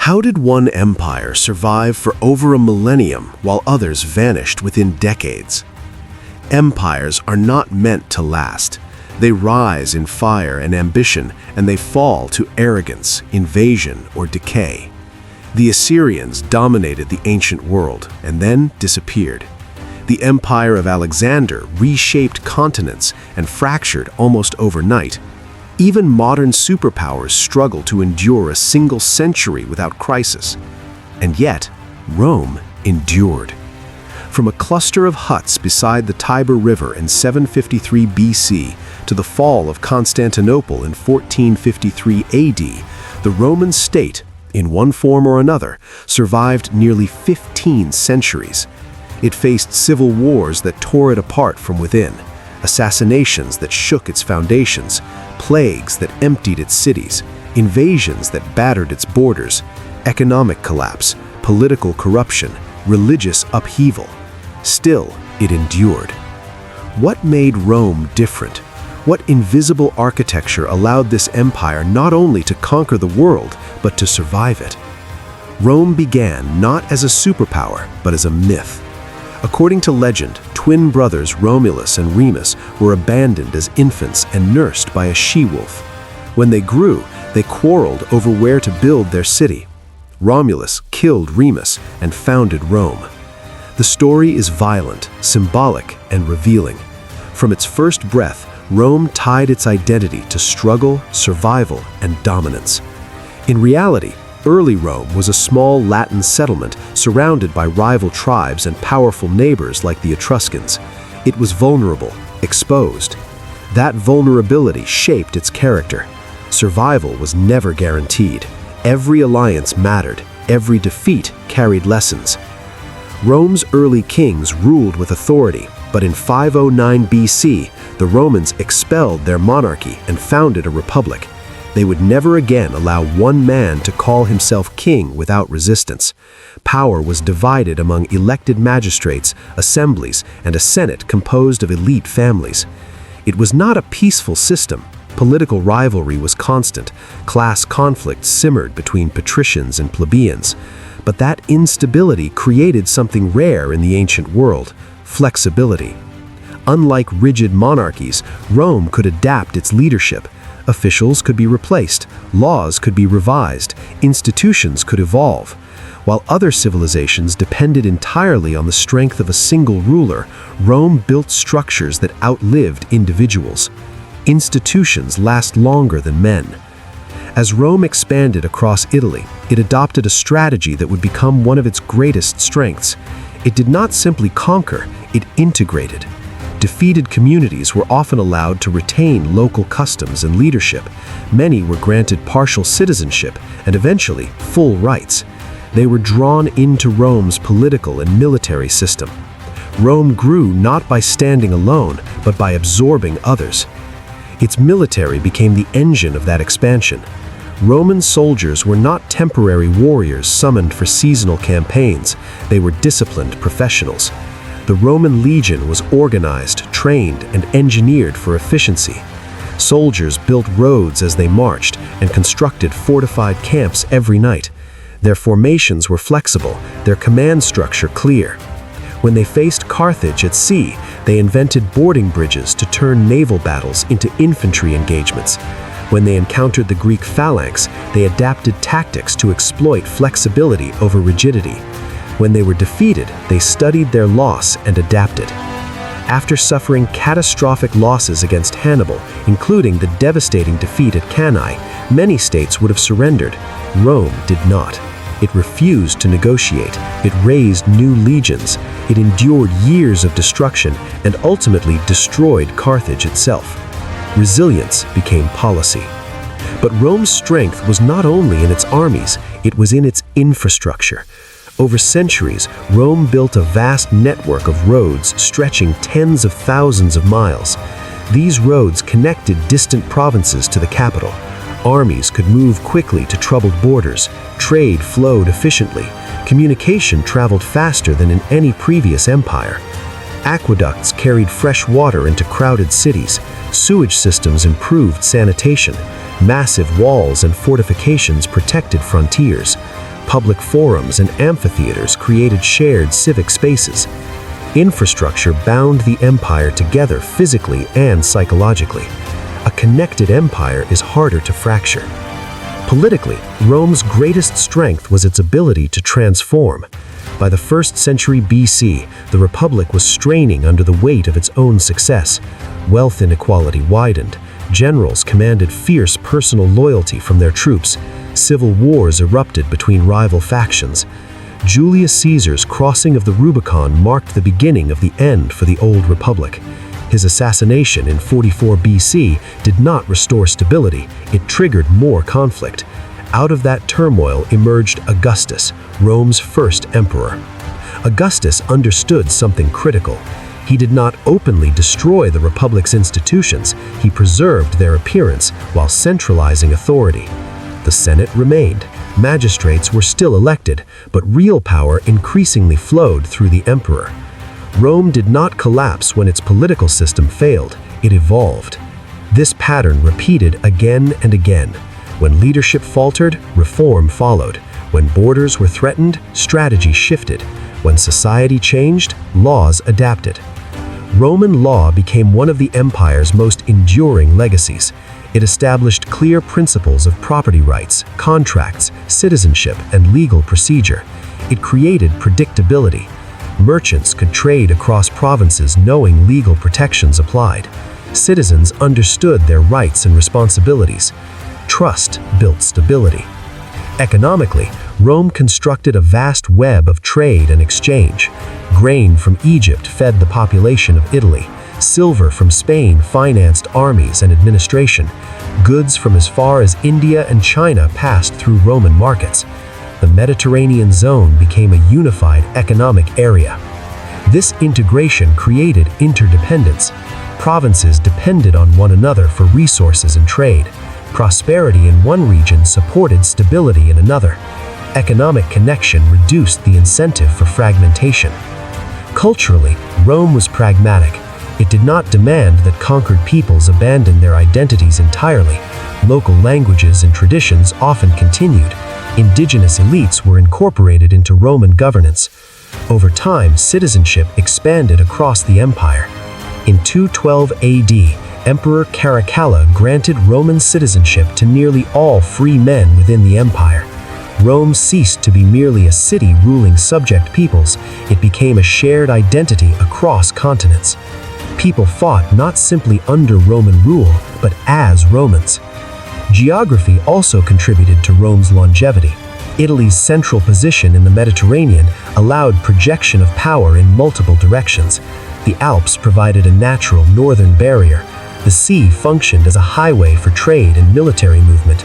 How did one empire survive for over a millennium while others vanished within decades? Empires are not meant to last. They rise in fire and ambition, and they fall to arrogance, invasion, or decay. The Assyrians dominated the ancient world and then disappeared. The empire of Alexander reshaped continents and fractured almost overnight. Even modern superpowers struggle to endure a single century without crisis. And yet, Rome endured. From a cluster of huts beside the Tiber River in 753 BC to the fall of Constantinople in 1453 AD, the Roman state, in one form or another, survived nearly 15 centuries. It faced civil wars that tore it apart from within, assassinations that shook its foundations, plagues that emptied its cities, invasions that battered its borders, economic collapse, political corruption, religious upheaval. Still, it endured. What made Rome different? What invisible architecture allowed this empire not only to conquer the world, but to survive it? Rome began not as a superpower, but as a myth. According to legend, twin brothers Romulus and Remus were abandoned as infants and nursed by a she-wolf. When they grew, they quarreled over where to build their city. Romulus killed Remus and founded Rome. The story is violent, symbolic, and revealing. From its first breath, Rome tied its identity to struggle, survival, and dominance. In reality, early Rome was a small Latin settlement surrounded by rival tribes and powerful neighbors like the Etruscans. It was vulnerable, exposed. That vulnerability shaped its character. Survival was never guaranteed. Every alliance mattered. Every defeat carried lessons. Rome's early kings ruled with authority, but in 509 BC, the Romans expelled their monarchy and founded a republic. They would never again allow one man to call himself king without resistance. Power was divided among elected magistrates, assemblies, and a senate composed of elite families. It was not a peaceful system. Political rivalry was constant. Class conflict simmered between patricians and plebeians. But that instability created something rare in the ancient world: flexibility. Unlike rigid monarchies, Rome could adapt its leadership. Officials could be replaced, laws could be revised, institutions could evolve. While other civilizations depended entirely on the strength of a single ruler, Rome built structures that outlived individuals. Institutions last longer than men. As Rome expanded across Italy, it adopted a strategy that would become one of its greatest strengths. It did not simply conquer, it integrated. Defeated communities were often allowed to retain local customs and leadership. Many were granted partial citizenship and eventually full rights. They were drawn into Rome's political and military system. Rome grew not by standing alone, but by absorbing others. Its military became the engine of that expansion. Roman soldiers were not temporary warriors summoned for seasonal campaigns. They were disciplined professionals. The Roman legion was organized, trained, and engineered for efficiency. Soldiers built roads as they marched and constructed fortified camps every night. Their formations were flexible, their command structure clear. When they faced Carthage at sea, they invented boarding bridges to turn naval battles into infantry engagements. When they encountered the Greek phalanx, they adapted tactics to exploit flexibility over rigidity. When they were defeated, they studied their loss and adapted. After suffering catastrophic losses against Hannibal, including the devastating defeat at Cannae, many states would have surrendered. Rome did not. It refused to negotiate. It raised new legions. It endured years of destruction and ultimately destroyed Carthage itself. Resilience became policy. But Rome's strength was not only in its armies, it was in its infrastructure. Over centuries, Rome built a vast network of roads stretching tens of thousands of miles. These roads connected distant provinces to the capital. Armies could move quickly to troubled borders. Trade flowed efficiently. Communication traveled faster than in any previous empire. Aqueducts carried fresh water into crowded cities. Sewage systems improved sanitation. Massive walls and fortifications protected frontiers. Public forums and amphitheaters created shared civic spaces. Infrastructure bound the empire together physically and psychologically. A connected empire is harder to fracture. Politically, Rome's greatest strength was its ability to transform. By the 1st century BC, the Republic was straining under the weight of its own success. Wealth inequality widened. Generals commanded fierce personal loyalty from their troops. Civil wars erupted between rival factions. Julius Caesar's crossing of the Rubicon marked the beginning of the end for the old Republic. His assassination in 44 BC did not restore stability, it triggered more conflict. Out of that turmoil emerged Augustus, Rome's first emperor. Augustus understood something critical. He did not openly destroy the Republic's institutions, he preserved their appearance while centralizing authority. The Senate remained. Magistrates were still elected, but real power increasingly flowed through the emperor. Rome did not collapse when its political system failed, it evolved. This pattern repeated again and again. When leadership faltered, reform followed. When borders were threatened, strategy shifted. When society changed, laws adapted. Roman law became one of the empire's most enduring legacies. It established clear principles of property rights, contracts, citizenship, and legal procedure. It created predictability. Merchants could trade across provinces knowing legal protections applied. Citizens understood their rights and responsibilities. Trust built stability. Economically, Rome constructed a vast web of trade and exchange. Grain from Egypt fed the population of Italy. Silver from Spain financed armies and administration. Goods from as far as India and China passed through Roman markets. The Mediterranean zone became a unified economic area. This integration created interdependence. Provinces depended on one another for resources and trade. Prosperity in one region supported stability in another. Economic connection reduced the incentive for fragmentation. Culturally, Rome was pragmatic. It did not demand that conquered peoples abandon their identities entirely. Local languages and traditions often continued. Indigenous elites were incorporated into Roman governance. Over time, citizenship expanded across the empire. In 212 AD, Emperor Caracalla granted Roman citizenship to nearly all free men within the empire. Rome ceased to be merely a city ruling subject peoples, it became a shared identity across continents. People fought not simply under Roman rule, but as Romans. Geography also contributed to Rome's longevity. Italy's central position in the Mediterranean allowed projection of power in multiple directions. The Alps provided a natural northern barrier. The sea functioned as a highway for trade and military movement.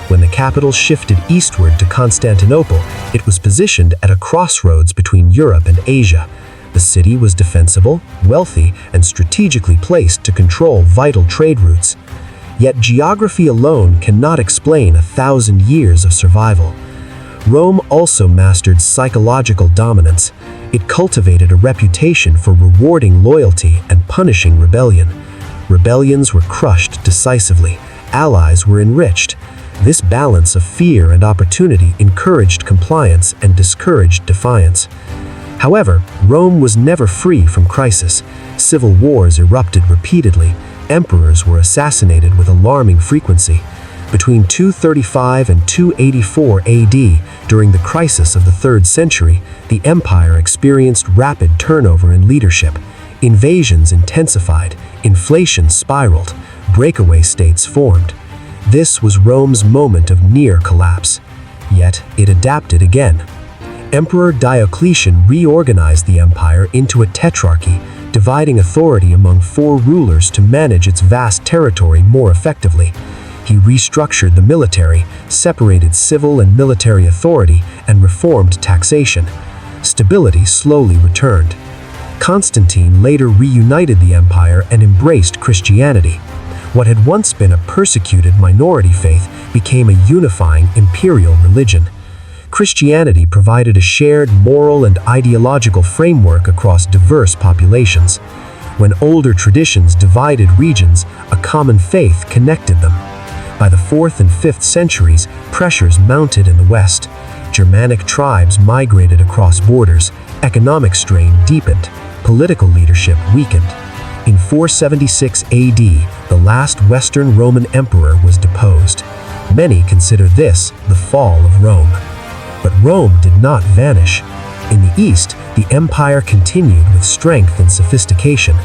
When the capital shifted eastward to Constantinople, it was positioned at a crossroads between Europe and Asia. The city was defensible, wealthy, and strategically placed to control vital trade routes. Yet geography alone cannot explain 1,000 years of survival. Rome also mastered psychological dominance. It cultivated a reputation for rewarding loyalty and punishing rebellion. Rebellions were crushed decisively. Allies were enriched. This balance of fear and opportunity encouraged compliance and discouraged defiance. However, Rome was never free from crisis. Civil wars erupted repeatedly. Emperors were assassinated with alarming frequency. Between 235 and 284 AD, during the crisis of the 3rd century, the empire experienced rapid turnover in leadership. Invasions intensified, inflation spiraled, breakaway states formed. This was Rome's moment of near collapse. Yet, it adapted again. Emperor Diocletian reorganized the empire into a tetrarchy, dividing authority among 4 rulers to manage its vast territory more effectively. He restructured the military, separated civil and military authority, and reformed taxation. Stability slowly returned. Constantine later reunited the empire and embraced Christianity. What had once been a persecuted minority faith became a unifying imperial religion. Christianity provided a shared moral and ideological framework across diverse populations. When older traditions divided regions, a common faith connected them. By the 4th and 5th centuries, pressures mounted in the West. Germanic tribes migrated across borders, economic strain deepened, political leadership weakened. In 476 AD, the last Western Roman emperor was deposed. Many consider this the fall of Rome. But Rome did not vanish. In the East, the empire continued with strength and sophistication.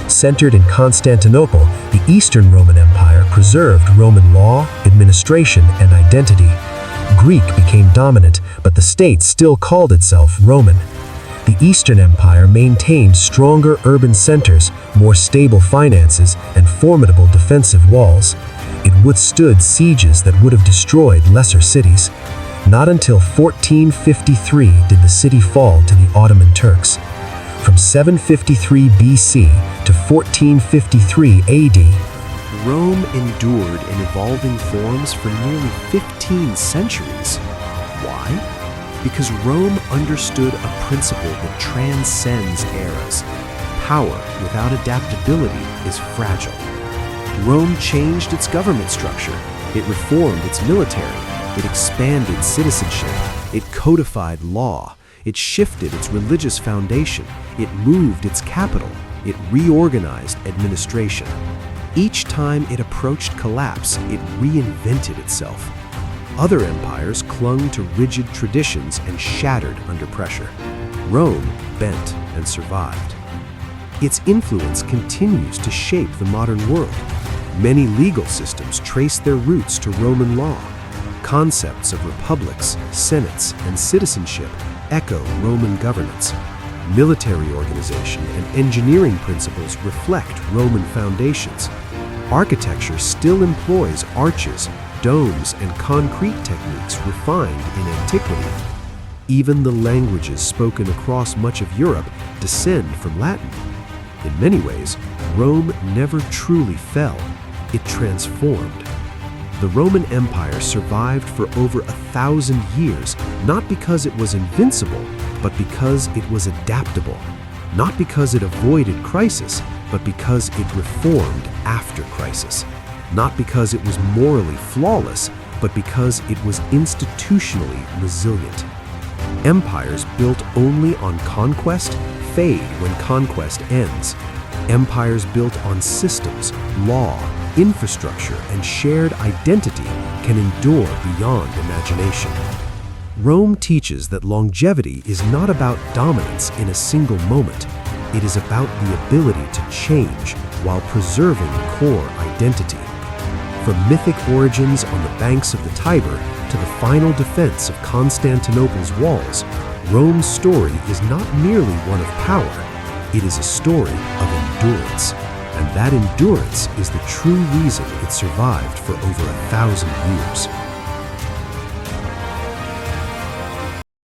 Centered in Constantinople, the Eastern Roman Empire preserved Roman law, administration, and identity. Greek became dominant, but the state still called itself Roman. The Eastern Empire maintained stronger urban centers, more stable finances, and formidable defensive walls. It withstood sieges that would have destroyed lesser cities. Not until 1453 did the city fall to the Ottoman Turks. From 753 BC to 1453 AD, Rome endured in evolving forms for nearly 15 centuries. Why? Because Rome understood a principle that transcends eras. Power without adaptability is fragile. Rome changed its government structure. It reformed its military. It expanded citizenship. It codified law. It shifted its religious foundation. It moved its capital. It reorganized administration. Each time it approached collapse, it reinvented itself. Other empires clung to rigid traditions and shattered under pressure. Rome bent and survived. Its influence continues to shape the modern world. Many legal systems trace their roots to Roman law. Concepts of republics, senates, and citizenship echo Roman governance. Military organization and engineering principles reflect Roman foundations. Architecture still employs arches, domes, and concrete techniques refined in antiquity. Even the languages spoken across much of Europe descend from Latin. In many ways, Rome never truly fell. It transformed. The Roman Empire survived for over 1,000 years, not because it was invincible, but because it was adaptable. Not because it avoided crisis, but because it reformed after crisis. Not because it was morally flawless, but because it was institutionally resilient. Empires built only on conquest fade when conquest ends. Empires built on systems, law, infrastructure, and shared identity can endure beyond imagination. Rome teaches that longevity is not about dominance in a single moment. It is about the ability to change while preserving core identity. From mythic origins on the banks of the Tiber to the final defense of Constantinople's walls, Rome's story is not merely one of power, it is a story of endurance. And that endurance is the true reason it survived for over 1,000 years.